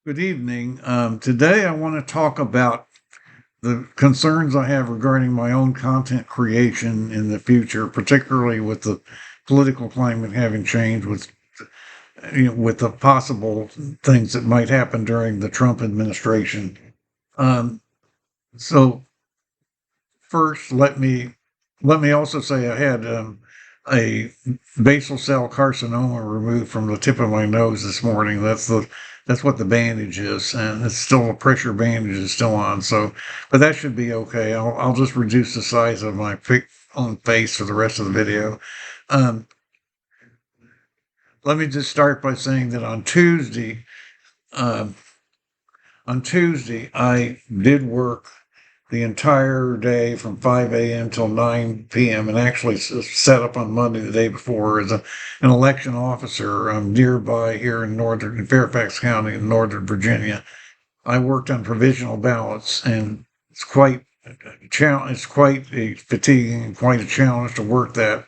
Good evening. Today I want to talk about the concerns I have regarding my own content creation in the future, particularly with the political climate having changed with the possible things that might happen during the Trump administration. Um, so first, let me also say I had a basal cell carcinoma removed from the tip of my nose this morning. That's what the bandage is, and it's still a pressure bandage is still on. So, but that should be okay. I'll just reduce the size of my own face for the rest of the video. Um, Let me just start by saying that um, on Tuesday I did work the entire day from 5 a.m. till 9 p.m. and actually set up on Monday, the day before, as an election officer nearby here in Fairfax County in Northern Virginia. I worked on provisional ballots, and it's quite a challenge. It's quite a fatiguing and quite a challenge to work that.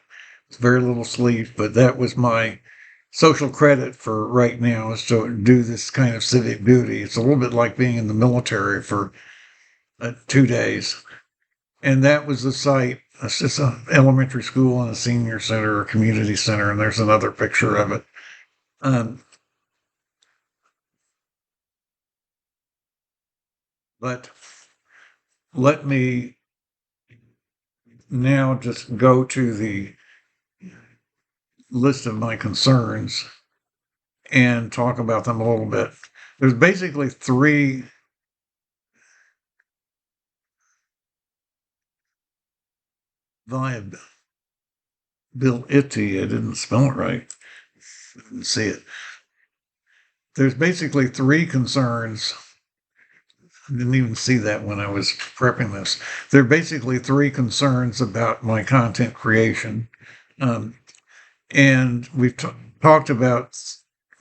It's very little sleep, but that was my social credit for right now, is to do this kind of civic duty. It's a little bit like being in the military for 2 days. And that was the site. It's just an elementary school and a senior center, a community center, and there's another picture of it. Um, but let me now just go to the list of my concerns and talk about them a little bit. There's basically three viability. I didn't spell it right. I didn't see it. There's basically three concerns. I didn't even see that when I was prepping this. There are basically three concerns about my content creation. Um, and we've talked about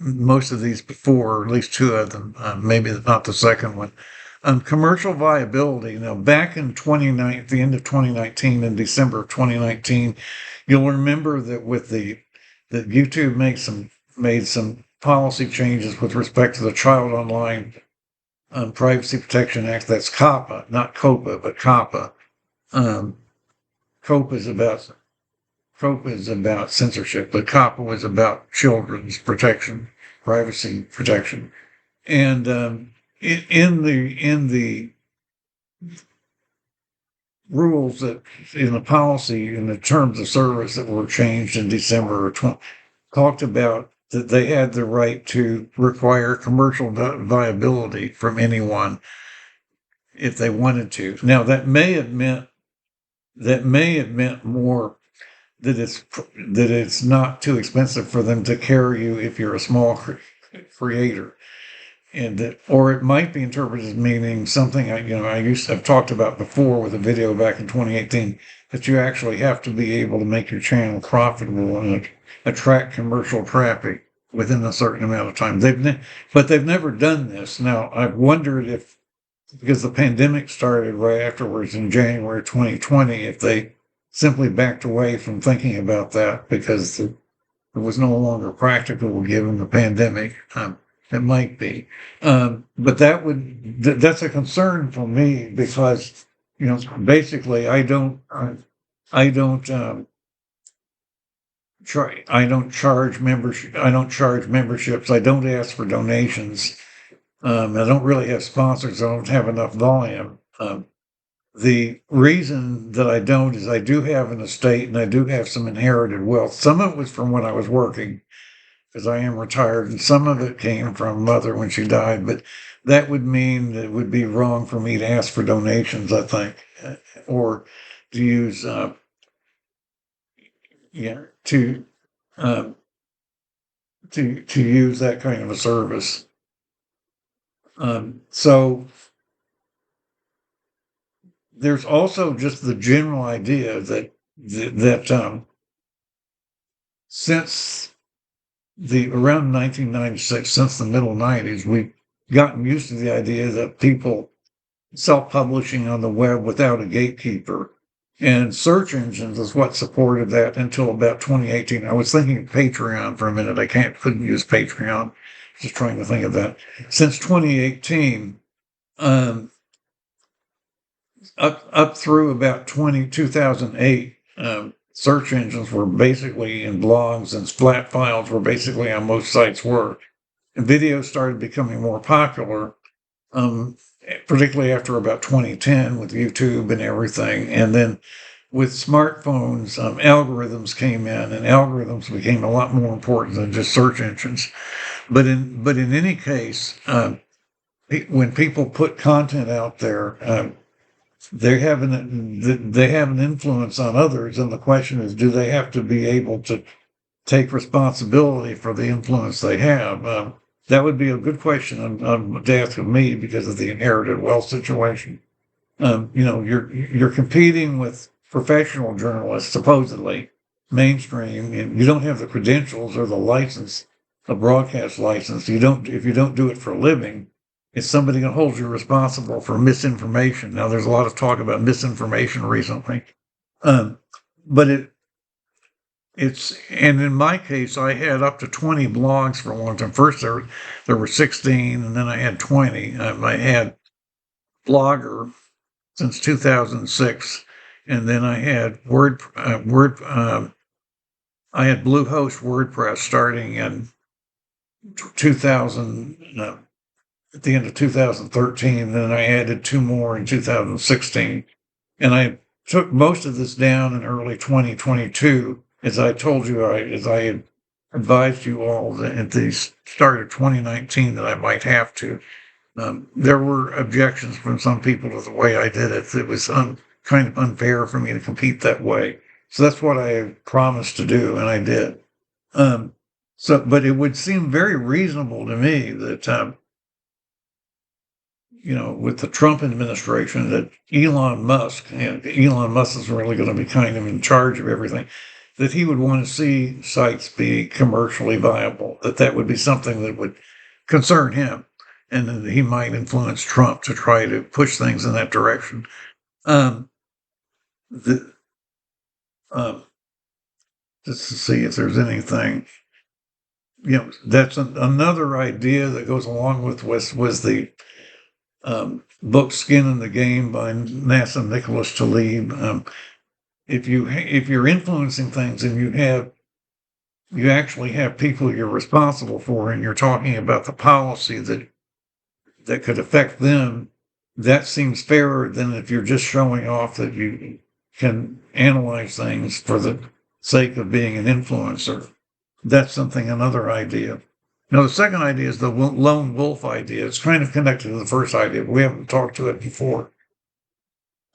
most of these before, or at least two of them, maybe not the second one. Commercial viability. Now, back in 2019, the end of 2019, in December of 2019, you'll remember that that YouTube made some policy changes with respect to the Child Online Privacy Protection Act. That's COPPA, not COPA, but COPPA. Um, COPA is about censorship, but COPPA was about children's protection, privacy protection, and in the rules that in the policy in the terms of service that were changed in December of 20, talked about that they had the right to require commercial viability from anyone if they wanted to. Now that may have meant more that it's not too expensive for them to carry you if you're a small creator, and that, or it might be interpreted as meaning something I've talked about before with a video back in 2018, that you actually have to be able to make your channel profitable and attract commercial traffic within a certain amount of time. But they've never done this. Now I've wondered if, because the pandemic started right afterwards in January 2020, if they simply backed away from thinking about that because it was no longer practical given the pandemic. It might be, but that's a concern for me because basically I don't charge membership. I don't charge memberships. I don't ask for donations. I don't really have sponsors. I don't have enough volume. The reason that I don't is I do have an estate and I do have some inherited wealth. Some of it was from when I was working, because I am retired, and some of it came from mother when she died. But that would mean that it would be wrong for me to ask for donations, I think, or to use, yeah, um, to use that kind of a service. So there's also just the general idea that since the around 1996, since the middle 90s, we've gotten used to the idea that people self-publishing on the web without a gatekeeper, and search engines is what supported that until about 2018. I was thinking of Patreon for a minute. Couldn't use Patreon just trying to think of that. Since 2018, um, up through about 2008, search engines were basically in blogs, and flat files were basically how most sites were. And videos started becoming more popular, um, particularly after about 2010 with YouTube and everything. And then with smartphones, algorithms came in, and algorithms became a lot more important than just search engines. But in any case, when people put content out there, they have an influence on others, and the question is, do they have to be able to take responsibility for the influence they have? That would be a good question to ask of me because of the inherited wealth situation. You're competing with professional journalists, supposedly mainstream, and you don't have the credentials or the license, the broadcast license. If you don't do it for a living, is somebody going to hold you responsible for misinformation? Now, there's a lot of talk about misinformation recently, um, but and in my case, I had up to 20 blogs for a long time. First, there were 16, and then I had 20. I had Blogger since 2006, and then I had I had Bluehost WordPress starting in 2000, at the end of 2013, and then I added two more in 2016, and I took most of this down in early 2022, as I told you, as I had advised you all that at the start of 2019 that I might have to. There were objections from some people to the way I did it. It was kind of unfair for me to compete that way. So that's what I promised to do, and I did. But it would seem very reasonable to me that, with the Trump administration, that Elon Musk is really going to be kind of in charge of everything, that he would want to see sites be commercially viable, that would be something that would concern him, and that he might influence Trump to try to push things in that direction. Um, the, just to see if there's anything, that's another idea that goes along with was the book Skin in the Game by NASA Nicholas Taleb. If you're influencing things and you actually have people you're responsible for, and you're talking about the policy that could affect them, that seems fairer than if you're just showing off that you can analyze things for the sake of being an influencer. That's another idea. Now, the second idea is the lone wolf idea. It's kind of connected to the first idea, but we haven't talked to it before.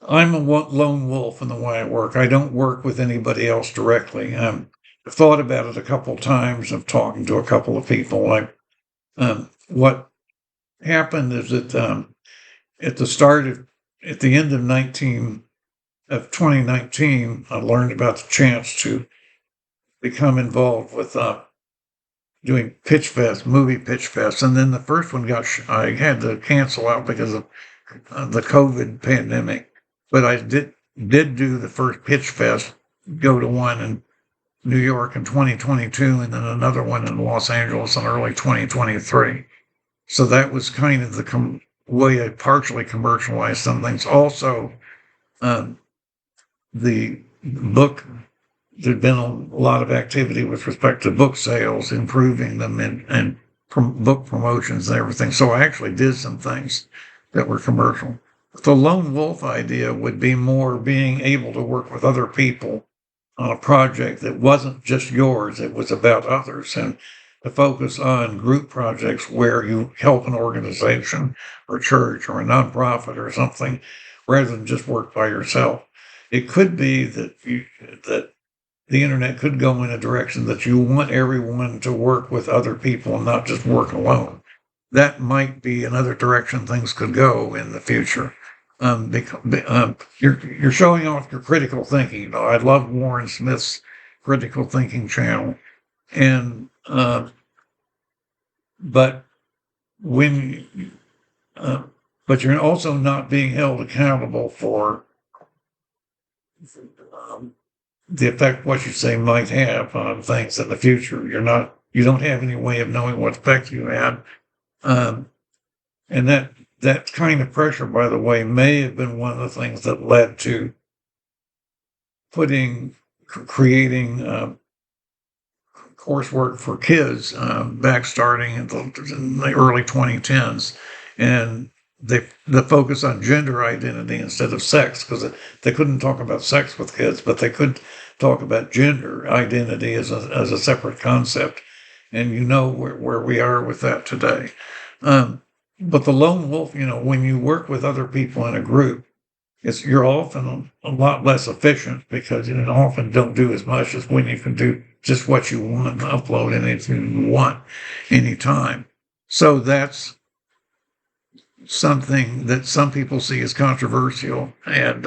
I'm a lone wolf in the way I work. I don't work with anybody else directly. I've thought about it a couple of times of talking to a couple of people. What happened is that at the end of 2019, I learned about the chance to become involved with doing movie pitch fest, and then the first one I had to cancel out because of the COVID pandemic. But I did do the first pitch fest, go to one in New York in 2022, and then another one in Los Angeles in early 2023. So that was kind of the way I partially commercialized some things. Also, the book, there'd been a lot of activity with respect to book sales, improving them, and book promotions and everything. So I actually did some things that were commercial. The lone wolf idea would be more being able to work with other people on a project that wasn't just yours, it was about others, and to focus on group projects where you help an organization or church or a nonprofit or something rather than just work by yourself. It could be that the internet could go in a direction that you want everyone to work with other people and not just work alone. That might be another direction things could go in the future. You're showing off your critical thinking. I love Warren Smith's critical thinking channel, and but when but you're also not being held accountable for the effect what you say might have on things in the future. You're not you don't have any way of knowing what effect you had. Um, and that kind of pressure, by the way, may have been one of the things that led to creating coursework for kids back starting in the early 2010s, and the focus on gender identity instead of sex, because they couldn't talk about sex with kids, but they could talk about gender identity as a separate concept, and where we are with that today. But the lone wolf, when you work with other people in a group, you're often a lot less efficient because you often don't do as much as when you can do just what you want, upload anything you want anytime. So that's something that some people see as controversial, and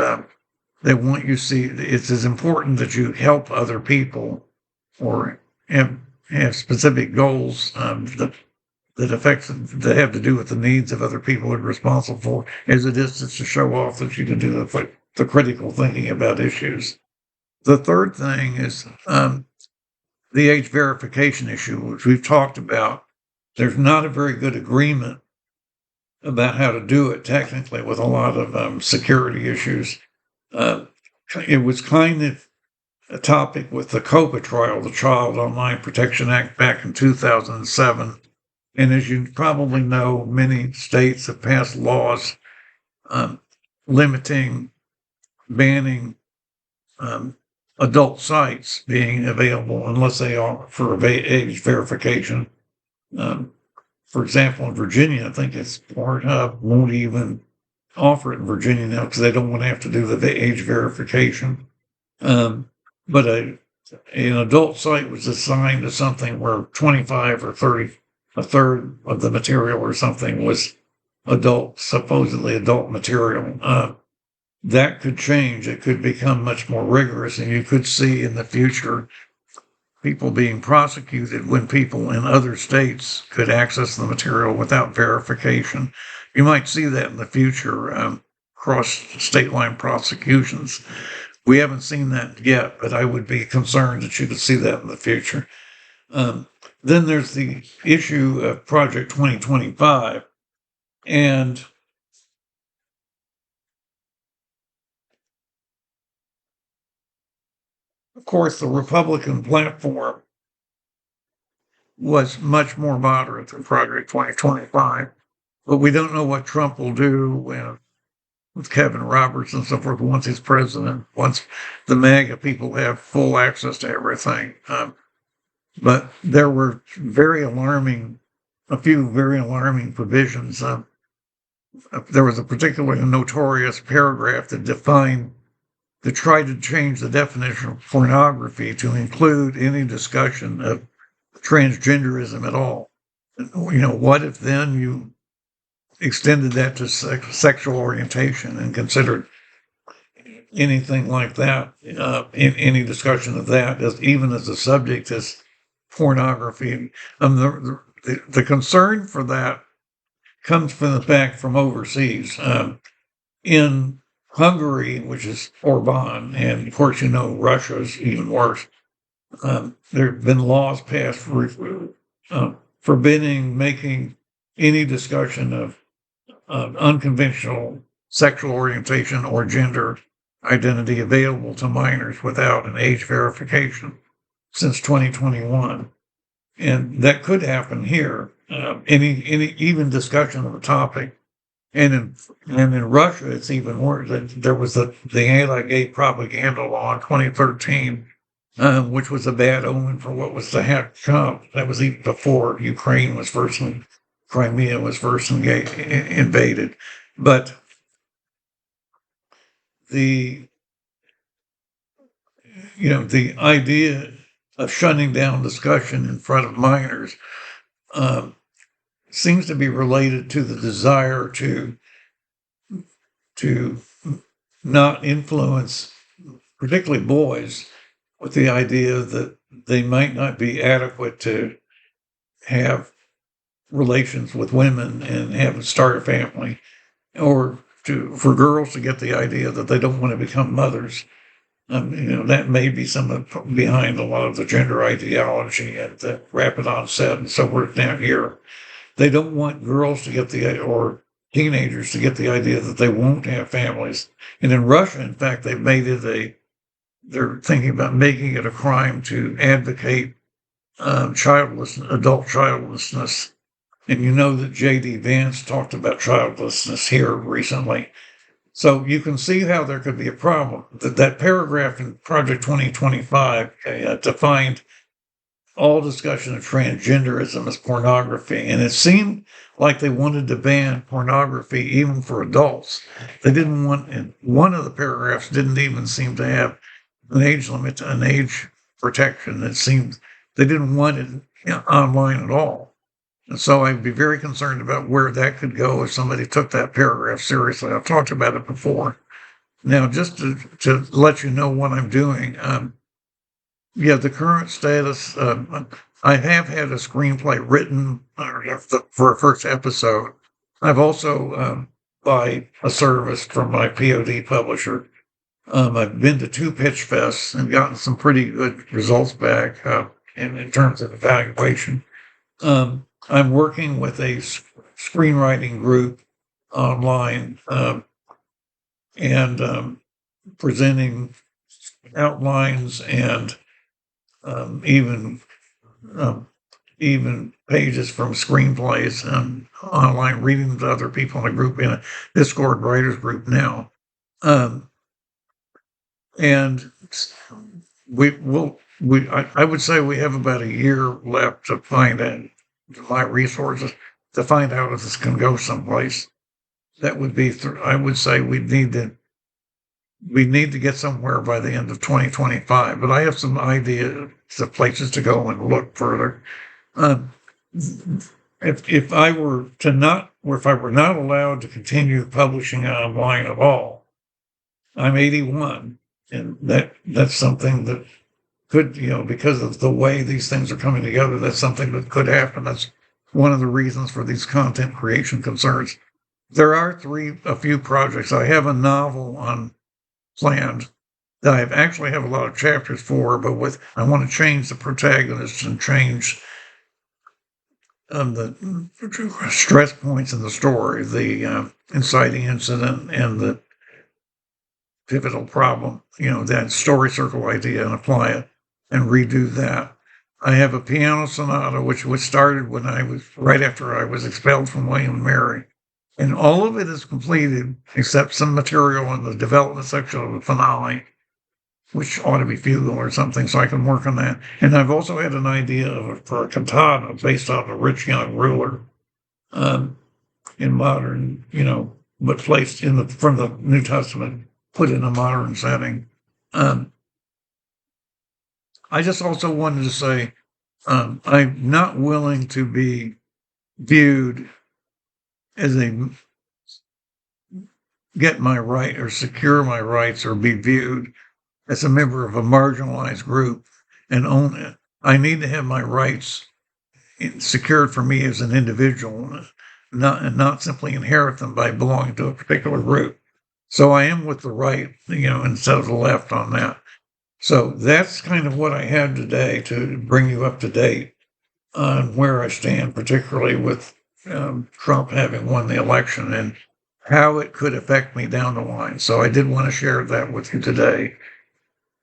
they want you to see it's as important that you help other people or have, have specific goals that have to do with the needs of other people you're responsible for, as it is to show off that you can do the critical thinking about issues. The third thing is the age verification issue, which we've talked about. There's not a very good agreement about how to do it technically, with a lot of security issues. Uh, it was kind of a topic with the COPA trial, the Child Online Protection Act, back in 2007. And as you probably know, many states have passed laws um, limiting, banning adult sites being available unless they offer age verification. Um, for example, in Virginia, I think it's Pornhub won't even offer it in Virginia now because they don't want to have to do the age verification. But an adult site was assigned to something where 25 or 30, a third of the material or something was supposedly adult material. That could change. It could become much more rigorous, and you could see in the future people being prosecuted when people in other states could access the material without verification. You might see that in the future, cross state line prosecutions. We haven't seen that yet, but I would be concerned that you could see that in the future. Then there's the issue of Project 2025. And of course, the Republican platform was much more moderate than Project 2025. But we don't know what Trump will do with Kevin Roberts and so forth once he's president, once the MAGA people have full access to everything. But there were a few very alarming provisions. There was a particularly notorious paragraph that tried to change the definition of pornography to include any discussion of transgenderism at all. What if then you extended that to sexual orientation and considered anything like that, in any discussion of that, even as a subject as pornography? The concern for that comes from the fact from overseas. In Hungary, which is Orban, and of course, Russia is even worse. There have been laws passed forbidding making any discussion of unconventional sexual orientation or gender identity available to minors without an age verification since 2021. And that could happen here. Any even discussion of the topic. And in Russia, it's even worse. There was the anti-gay propaganda law in 2013, which was a bad omen for what was to come. That was even before Crimea was first invaded. But the the idea of shutting down discussion in front of minors seems to be related to the desire to not influence, particularly boys, with the idea that they might not be adequate to have relations with women and start a family, or for girls to get the idea that they don't want to become mothers. That may be some of behind a lot of the gender ideology and the rapid onset and so forth down here. They don't want girls to get or teenagers to get the idea that they won't have families. And in Russia, in fact, they're thinking about making it a crime to advocate adult childlessness. And you know that J.D. Vance talked about childlessness here recently. So you can see how there could be a problem. That paragraph in Project 2025 defined all discussion of transgenderism as pornography. And it seemed like they wanted to ban pornography even for adults. They didn't want, and one of the paragraphs didn't even seem to have an age limit, an age protection. It seemed they didn't want it online at all. And so I'd be very concerned about where that could go if somebody took that paragraph seriously. I've talked about it before. Now, just to let you know what I'm doing, the current status, I have had a screenplay written for a first episode. I've also, by a service from my POD publisher, I've been to 2 pitch fests and gotten some pretty good results back in terms of evaluation. I'm working with a screenwriting group online and presenting outlines and even even pages from screenplays and online reading them to other people in a group in a Discord writers group now. And I would say we have about a year left to find out my resources to find out if this can go someplace. That would be, I would say we need to get somewhere by the end of 2025, but I have some ideas of places to go and look further. If I were not allowed to continue publishing online at all, I'm 81, and that's something that could, because of the way these things are coming together, that's something that could happen. That's one of the reasons for these content creation concerns. There are a few projects. I have a novel planned that I actually have a lot of chapters for, but I want to change the protagonist and change the stress points in the story, the inciting incident and the pivotal problem, that story circle idea, and apply it and redo that. I have a piano sonata, which started right after I was expelled from William and Mary. And all of it is completed except some material in the development section of the finale, which ought to be fugal or something, so I can work on that. And I've also had an idea for a cantata based on a rich young ruler in modern, but placed from the New Testament, put in a modern setting. I just also wanted to say I'm not willing to be viewed as get my right or secure my rights or be viewed as a member of a marginalized group and own it. I need to have my rights secured for me as an individual, not simply inherit them by belonging to a particular group. So I am with the right, instead of the left on that. So that's kind of what I had today to bring you up to date on where I stand, particularly with Trump having won the election and how it could affect me down the line. So I did want to share that with you today.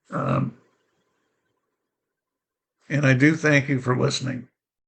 And I do thank you for listening.